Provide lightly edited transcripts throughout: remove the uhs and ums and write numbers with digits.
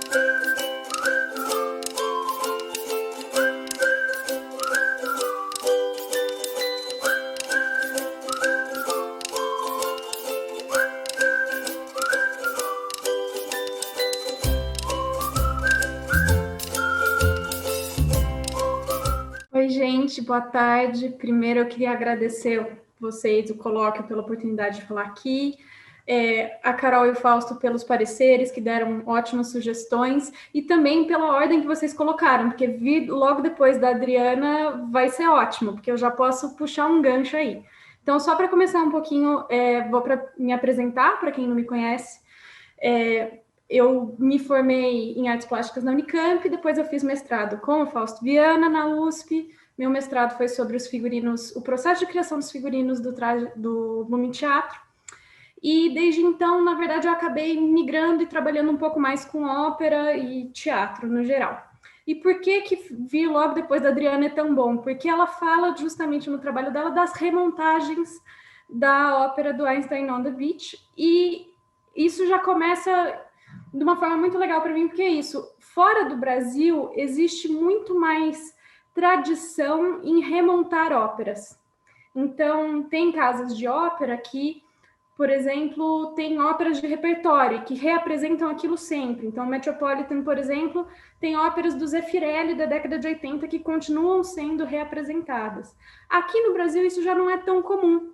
Oi, gente, boa tarde. Primeiro, eu queria agradecer vocês, o colóquio, pela oportunidade de falar aqui, a Carol e o Fausto pelos pareceres, que deram ótimas sugestões, e também pela ordem que vocês colocaram, porque vir logo depois da Adriana vai ser ótimo, porque eu já posso puxar um gancho aí. Então, só para começar um pouquinho, vou me apresentar, para quem não me conhece. Eu me formei em artes plásticas na Unicamp, depois eu fiz mestrado com o Fausto Viana na USP. Meu mestrado foi sobre os figurinos, o processo de criação dos figurinos do Lumen Teatro. E desde então, na verdade, eu acabei migrando e trabalhando um pouco mais com ópera e teatro no geral. E por que vir logo depois da Adriana é tão bom? Porque ela fala justamente no trabalho dela das remontagens da ópera do Einstein on the Beach, e isso já começa de uma forma muito legal para mim, porque é isso. Fora do Brasil, existe muito mais tradição em remontar óperas. Então, tem casas de ópera que, por exemplo, tem óperas de repertório que reapresentam aquilo sempre. Então, Metropolitan, por exemplo, tem óperas do Zeffirelli da década de 80 que continuam sendo reapresentadas. Aqui no Brasil, isso já não é tão comum.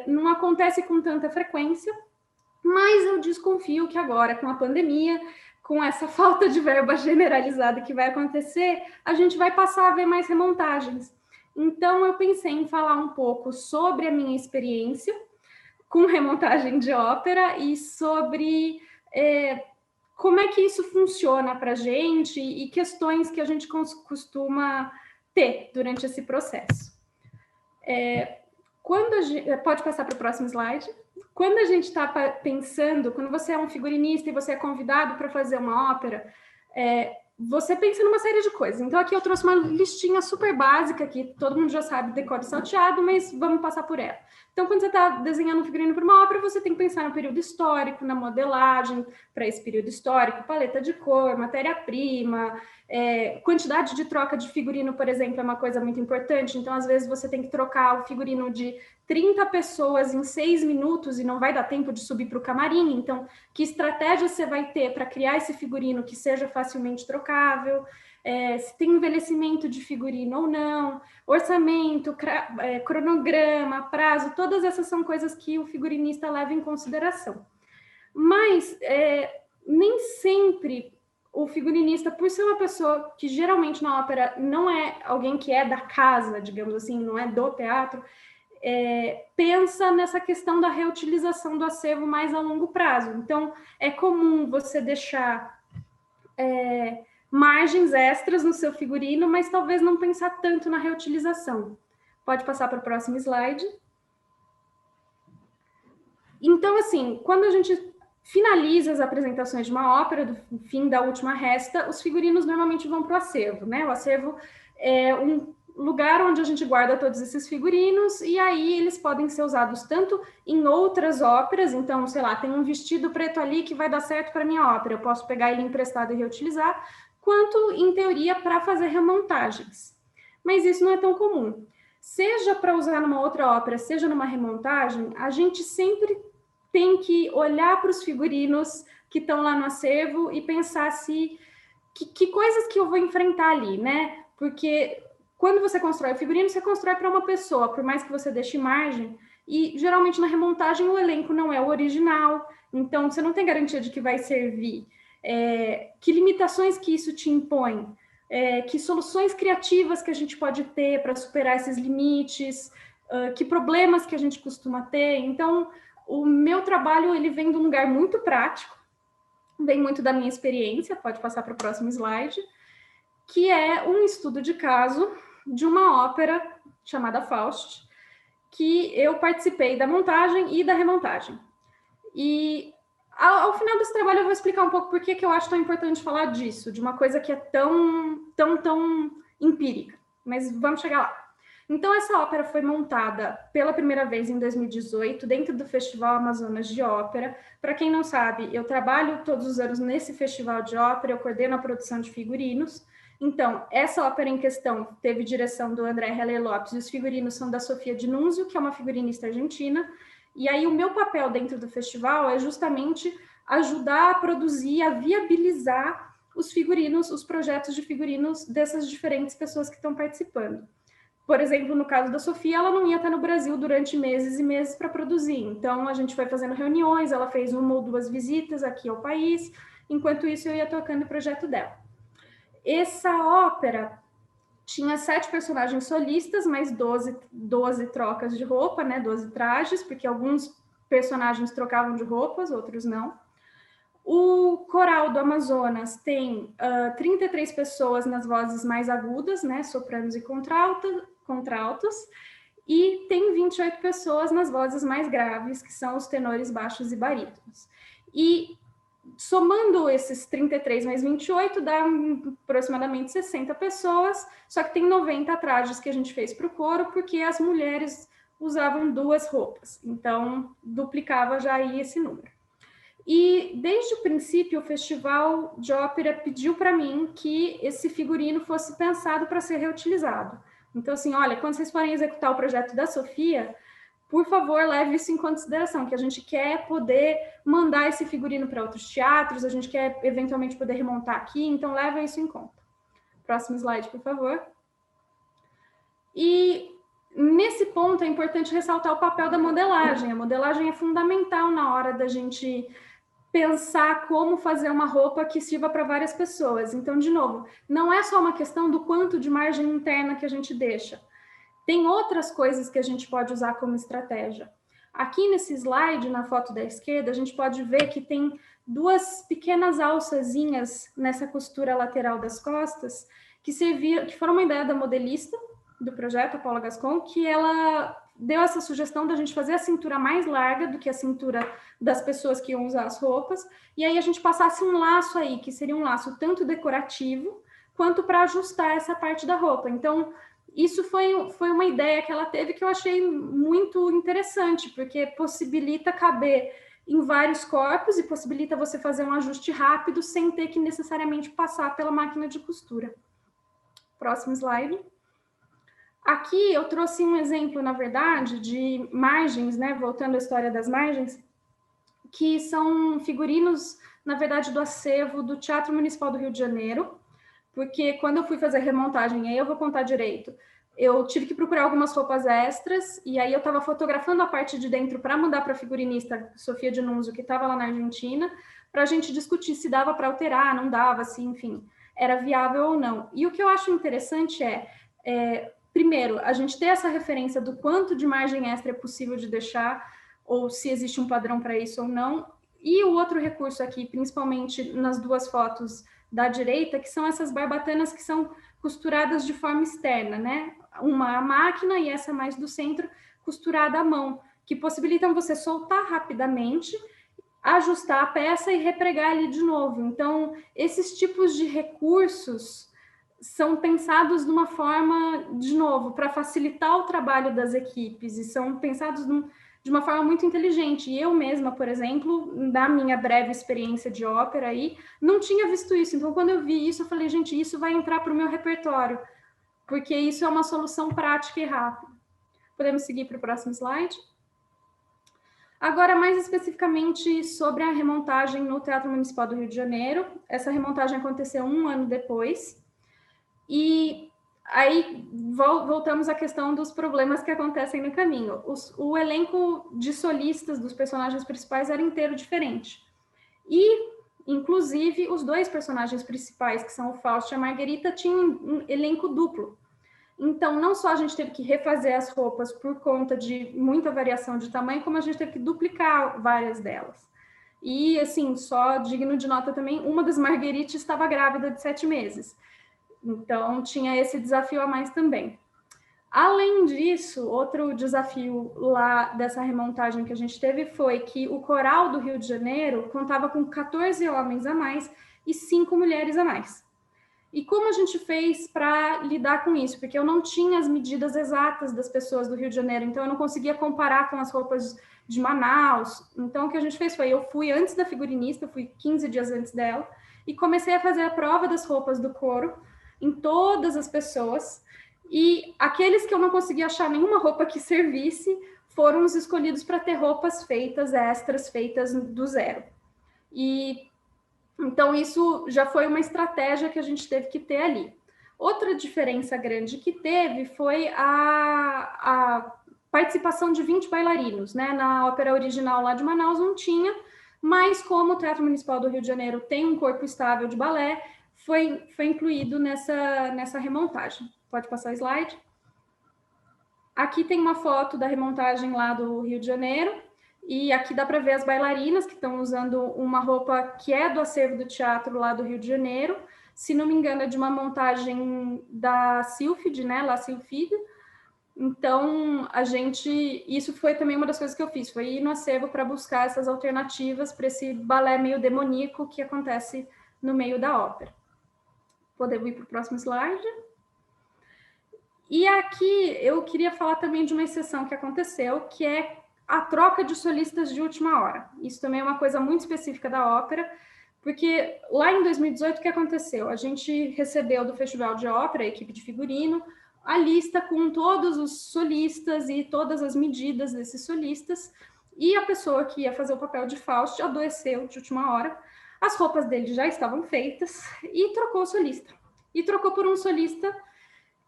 Não acontece com tanta frequência, mas eu desconfio que agora, com a pandemia, com essa falta de verba generalizada que vai acontecer, a gente vai passar a ver mais remontagens. Então, eu pensei em falar um pouco sobre a minha experiência com remontagem de ópera e sobre como é que isso funciona para a gente e questões que a gente costuma ter durante esse processo. Pode passar para o próximo slide. Quando a gente está pensando, quando você é um figurinista e você é convidado para fazer uma ópera, você pensa numa série de coisas. Então, aqui eu trouxe uma listinha super básica, que todo mundo já sabe, decore salteado, mas vamos passar por ela. Então, quando você está desenhando um figurino para uma ópera, você tem que pensar no período histórico, na modelagem para esse período histórico, paleta de cor, matéria-prima, quantidade de troca de figurino, por exemplo, é uma coisa muito importante. Então, às vezes, você tem que trocar o figurino de 30 pessoas em 6 minutos e não vai dar tempo de subir para o camarim. Então, que estratégia você vai ter para criar esse figurino que seja facilmente trocável? Se tem envelhecimento de figurino ou não, orçamento, cronograma, prazo, todas essas são coisas que o figurinista leva em consideração. Mas nem sempre o figurinista, por ser uma pessoa que geralmente na ópera não é alguém que é da casa, digamos assim, não é do teatro, pensa nessa questão da reutilização do acervo mais a longo prazo. Então, é comum você deixar margens extras no seu figurino, mas talvez não pensar tanto na reutilização. Pode passar para o próximo slide. Então, assim, quando a gente finaliza as apresentações de uma ópera, do fim da última resta, os figurinos normalmente vão para o acervo, né? O acervo é um lugar onde a gente guarda todos esses figurinos, e aí eles podem ser usados tanto em outras óperas. Então, sei lá, tem um vestido preto ali que vai dar certo para minha ópera, eu posso pegar ele emprestado e reutilizar, quanto, em teoria, para fazer remontagens. Mas isso não é tão comum. Seja para usar numa outra ópera, seja numa remontagem, a gente sempre tem que olhar para os figurinos que estão lá no acervo e pensar que coisas que eu vou enfrentar ali, né? Porque quando você constrói o figurino, você constrói para uma pessoa, por mais que você deixe margem, e geralmente na remontagem o elenco não é o original, então você não tem garantia de que vai servir. Que limitações que isso te impõe? Que soluções criativas que a gente pode ter para superar esses limites? Que problemas que a gente costuma ter? Então, o meu trabalho ele vem de um lugar muito prático, vem muito da minha experiência, pode passar para o próximo slide, que é um estudo de caso de uma ópera chamada Faust, que eu participei da montagem e da remontagem. E ao final desse trabalho eu vou explicar um pouco por que eu acho tão importante falar disso, de uma coisa que é tão empírica, mas vamos chegar lá. Então, essa ópera foi montada pela primeira vez em 2018, dentro do Festival Amazonas de Ópera. Para quem não sabe, eu trabalho todos os anos nesse festival de ópera, eu coordeno a produção de figurinos. Então, essa ópera em questão teve direção do André Heller Lopes, e os figurinos são da Sofia de Nunzio, que é uma figurinista argentina. E aí, o meu papel dentro do festival é justamente ajudar a produzir, a viabilizar os figurinos, os projetos de figurinos dessas diferentes pessoas que estão participando. Por exemplo, no caso da Sofia, ela não ia estar no Brasil durante meses e meses para produzir. Então, a gente foi fazendo reuniões, ela fez 1 ou 2 visitas aqui ao país. Enquanto isso, eu ia tocando o projeto dela. Essa ópera tinha 7 personagens solistas, mais 12 trocas de roupa, né? 12 trajes, porque alguns personagens trocavam de roupas, outros não. O coral do Amazonas tem 33 pessoas nas vozes mais agudas, né? Sopranos e contraltos, e tem 28 pessoas nas vozes mais graves, que são os tenores, baixos e barítonos. E somando esses 33 mais 28, dá aproximadamente 60 pessoas, só que tem 90 trajes que a gente fez para o coro, porque as mulheres usavam 2 roupas, então duplicava já aí esse número. E desde o princípio, o Festival de Ópera pediu para mim que esse figurino fosse pensado para ser reutilizado. Então, assim, olha, quando vocês forem executar o projeto da Sofia, por favor, leve isso em consideração, que a gente quer poder mandar esse figurino para outros teatros, a gente quer eventualmente poder remontar aqui, então leve isso em conta. Próximo slide, por favor. E nesse ponto é importante ressaltar o papel da modelagem. A modelagem é fundamental na hora da gente pensar como fazer uma roupa que sirva para várias pessoas. Então, de novo, não é só uma questão do quanto de margem interna que a gente deixa. Tem outras coisas que a gente pode usar como estratégia. Aqui nesse slide, na foto da esquerda, a gente pode ver que tem 2 pequenas alçazinhas nessa costura lateral das costas, que foram uma ideia da modelista do projeto, a Paula Gascon, que ela deu essa sugestão da gente fazer a cintura mais larga do que a cintura das pessoas que iam usar as roupas, e aí a gente passasse um laço aí, que seria um laço tanto decorativo, quanto para ajustar essa parte da roupa. Então, isso foi uma ideia que ela teve que eu achei muito interessante, porque possibilita caber em vários corpos e possibilita você fazer um ajuste rápido sem ter que necessariamente passar pela máquina de costura. Próximo slide. Aqui eu trouxe um exemplo, na verdade, de margens, né? Voltando à história das margens, que são figurinos, na verdade, do acervo do Teatro Municipal do Rio de Janeiro, porque quando eu fui fazer a remontagem, aí eu vou contar direito, eu tive que procurar algumas roupas extras, e aí eu estava fotografando a parte de dentro para mandar para a figurinista Sofia de Nunzio, que estava lá na Argentina, para a gente discutir se dava para alterar, não dava, assim, enfim, era viável ou não. E o que eu acho interessante primeiro, a gente ter essa referência do quanto de margem extra é possível de deixar, ou se existe um padrão para isso ou não. E o outro recurso aqui, principalmente nas 2 fotos da direita, que são essas barbatanas que são costuradas de forma externa, né? Uma à máquina e essa mais do centro, costurada à mão, que possibilitam você soltar rapidamente, ajustar a peça e repregar ali de novo. Então, esses tipos de recursos são pensados de uma forma, de novo, para facilitar o trabalho das equipes, e são pensados de uma forma muito inteligente. E eu mesma, por exemplo, na minha breve experiência de ópera aí, não tinha visto isso. Então, quando eu vi isso, eu falei, gente, isso vai entrar para o meu repertório, porque isso é uma solução prática e rápida. Podemos seguir para o próximo slide? Agora, mais especificamente sobre a remontagem no Teatro Municipal do Rio de Janeiro. Essa remontagem aconteceu 1 ano depois. E aí voltamos à questão dos problemas que acontecem no caminho. O elenco de solistas dos personagens principais era inteiro diferente. E, inclusive, os 2 personagens principais, que são o Fausto e a Marguerita, tinham um elenco duplo. Então, não só a gente teve que refazer as roupas por conta de muita variação de tamanho, como a gente teve que duplicar várias delas. E, assim, só digno de nota também, uma das Marguerites estava grávida de 7 meses. Então, tinha esse desafio a mais também. Além disso, outro desafio lá dessa remontagem que a gente teve foi que o coral do Rio de Janeiro contava com 14 homens a mais e 5 mulheres a mais. E como a gente fez para lidar com isso? Porque eu não tinha as medidas exatas das pessoas do Rio de Janeiro, então eu não conseguia comparar com as roupas de Manaus. Então o que a gente fez foi, eu fui antes da figurinista, fui 15 dias antes dela, e comecei a fazer a prova das roupas do couro em todas as pessoas, e aqueles que eu não conseguia achar nenhuma roupa que servisse, foram os escolhidos para ter roupas feitas, extras, feitas do zero. E então, isso já foi uma estratégia que a gente teve que ter ali. Outra diferença grande que teve foi a participação de 20 bailarinos, né? Na ópera original lá de Manaus não tinha, mas como o Teatro Municipal do Rio de Janeiro tem um corpo estável de balé, foi incluído nessa remontagem. Pode passar o slide. Aqui tem uma foto da remontagem lá do Rio de Janeiro, e aqui dá para ver as bailarinas que estão usando uma roupa que é do acervo do teatro lá do Rio de Janeiro. Se não me engano, é de uma montagem da Sylphide, né? La Sylphide. Então, isso foi também uma das coisas que eu fiz, foi ir no acervo para buscar essas alternativas para esse balé meio demoníaco que acontece no meio da ópera. Podemos ir para o próximo slide. E aqui eu queria falar também de uma exceção que aconteceu, que é a troca de solistas de última hora. Isso também é uma coisa muito específica da ópera, porque lá em 2018 o que aconteceu? A gente recebeu do Festival de Ópera, a equipe de figurino, a lista com todos os solistas e todas as medidas desses solistas, e a pessoa que ia fazer o papel de Faust adoeceu de última hora, as roupas dele já estavam feitas, e trocou o solista. E trocou por um solista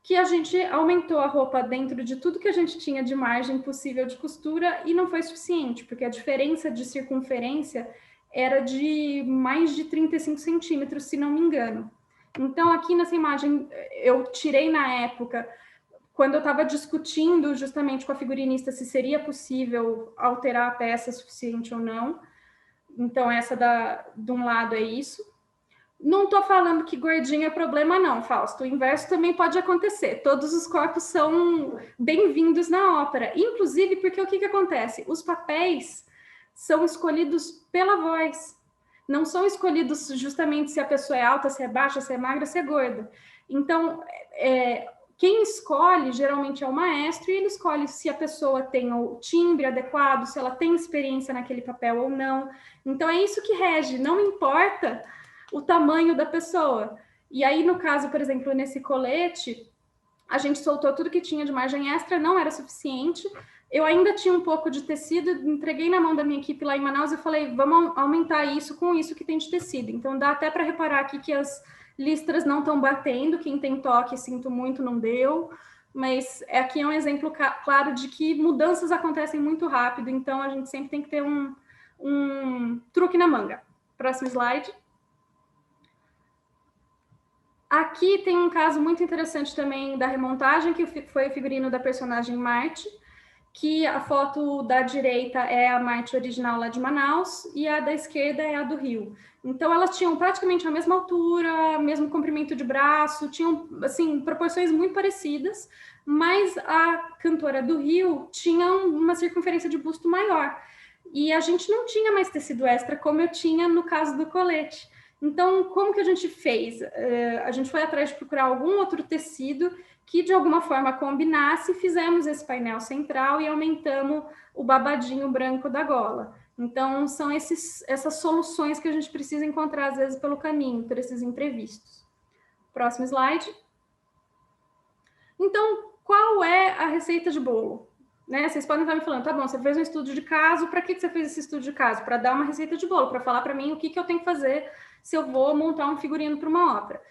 que a gente aumentou a roupa dentro de tudo que a gente tinha de margem possível de costura e não foi suficiente, porque a diferença de circunferência era de mais de 35 centímetros, se não me engano. Então, aqui nessa imagem, eu tirei na época, quando eu estava discutindo justamente com a figurinista se seria possível alterar a peça suficiente ou não. Então, essa de um lado é isso. Não estou falando que gordinho é problema, não, Fausto. O inverso também pode acontecer. Todos os corpos são bem-vindos na ópera. Inclusive, porque o que acontece? Os papéis são escolhidos pela voz. Não são escolhidos justamente se a pessoa é alta, se é baixa, se é magra, se é gorda. Então, quem escolhe geralmente é o maestro e ele escolhe se a pessoa tem o timbre adequado, se ela tem experiência naquele papel ou não. Então, é isso que rege. Não importa o tamanho da pessoa. E aí, no caso, por exemplo, nesse colete, a gente soltou tudo que tinha de margem extra, não era suficiente. Eu ainda tinha um pouco de tecido, entreguei na mão da minha equipe lá em Manaus e falei, vamos aumentar isso com isso que tem de tecido. Então, dá até para reparar aqui que as listras não estão batendo, quem tem toque, sinto muito, não deu. Mas aqui é um exemplo claro de que mudanças acontecem muito rápido, então a gente sempre tem que ter um truque na manga. Próximo slide. Aqui tem um caso muito interessante também da remontagem, que foi o figurino da personagem Marte, que a foto da direita é a Marte original lá de Manaus e a da esquerda é a do Rio. Então elas tinham praticamente a mesma altura, mesmo comprimento de braço, tinham assim proporções muito parecidas, mas a cantora do Rio tinha uma circunferência de busto maior. E a gente não tinha mais tecido extra como eu tinha no caso do colete. Então, como que a gente fez? A gente foi atrás de procurar algum outro tecido que, de alguma forma, combinasse, fizemos esse painel central e aumentamos o babadinho branco da gola. Então, são essas soluções que a gente precisa encontrar, às vezes, pelo caminho, por esses imprevistos. Próximo slide. Então, qual é a receita de bolo? Né? Vocês podem estar me falando, tá bom, você fez um estudo de caso, para que você fez esse estudo de caso? Para dar uma receita de bolo, para falar para mim o que eu tenho que fazer se eu vou montar um figurino para uma ópera.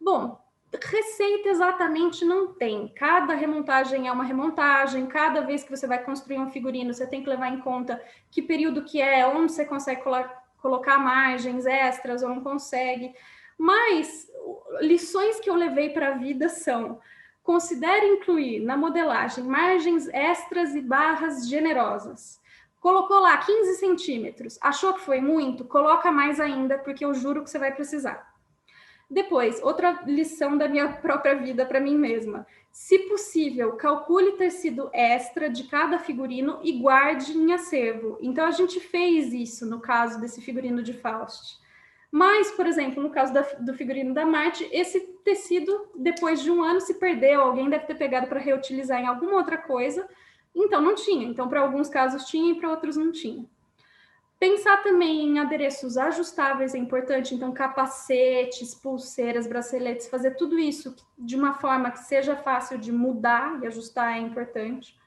Bom, receita exatamente não tem. Cada remontagem é uma remontagem, cada vez que você vai construir um figurino, você tem que levar em conta que período que é, onde você consegue colocar margens extras ou não consegue. Mas lições que eu levei para a vida são: considere incluir na modelagem margens extras e barras generosas. Colocou lá 15 centímetros, achou que foi muito? Coloca mais ainda, porque eu juro que você vai precisar. Depois, outra lição da minha própria vida para mim mesma. Se possível, calcule tecido extra de cada figurino e guarde em acervo. Então, a gente fez isso no caso desse figurino de Faust. Mas, por exemplo, no caso do figurino da Marte, esse tecido, depois de um ano, se perdeu, alguém deve ter pegado para reutilizar em alguma outra coisa, então não tinha. Então, para alguns casos tinha e para outros não tinha. Pensar também em adereços ajustáveis é importante, então capacetes, pulseiras, braceletes, fazer tudo isso de uma forma que seja fácil de mudar e ajustar é importante.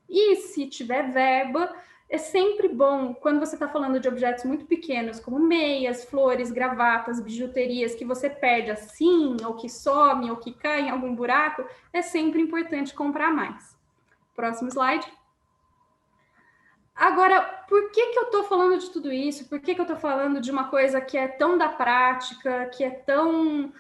E se tiver verba, é sempre bom, quando você está falando de objetos muito pequenos, como meias, flores, gravatas, bijuterias, que você perde assim, ou que some, ou que cai em algum buraco, é sempre importante comprar mais. Próximo slide. Agora, por que eu estou falando de tudo isso? Por que eu estou falando de uma coisa que é tão da prática, que é tão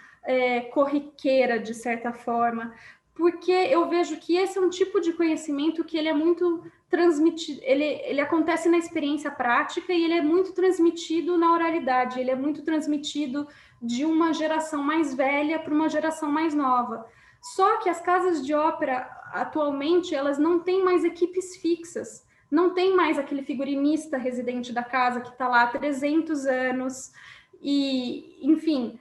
corriqueira, de certa forma? Porque eu vejo que esse é um tipo de conhecimento que ele é muito transmitido, ele acontece na experiência prática e ele é muito transmitido na oralidade, ele é muito transmitido de uma geração mais velha para uma geração mais nova. Só que as casas de ópera, atualmente, elas não têm mais equipes fixas. Não tem mais aquele figurinista residente da casa que está lá há 300 anos e, enfim,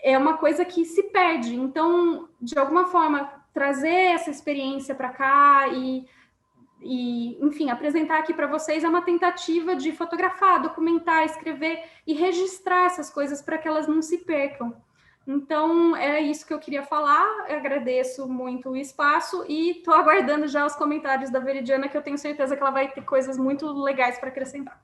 é uma coisa que se perde. Então, de alguma forma, trazer essa experiência para cá e, enfim, apresentar aqui para vocês é uma tentativa de fotografar, documentar, escrever e registrar essas coisas para que elas não se percam. Então, é isso que eu queria falar. Eu agradeço muito o espaço e estou aguardando já os comentários da Veridiana, que eu tenho certeza que ela vai ter coisas muito legais para acrescentar.